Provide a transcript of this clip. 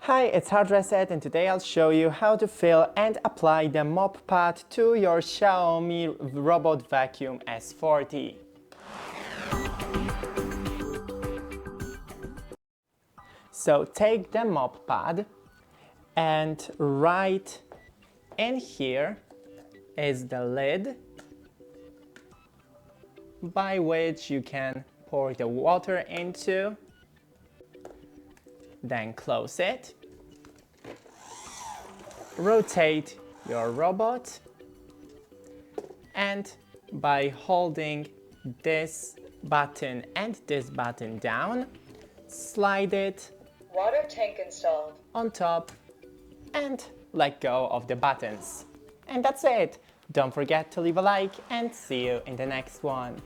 Hi, it's HardReset and today I'll show you how to fill and apply the mop pad to your XIAOMI Robot Vacuum S40. So take the mop pad and right in here is the lid by which you can pour the water into. Then close it. Rotate your robot and by holding this button and this button down, slide it Water tank installed on top and let go of the buttons. And that's it. Don't forget to leave a like and see you in the next one.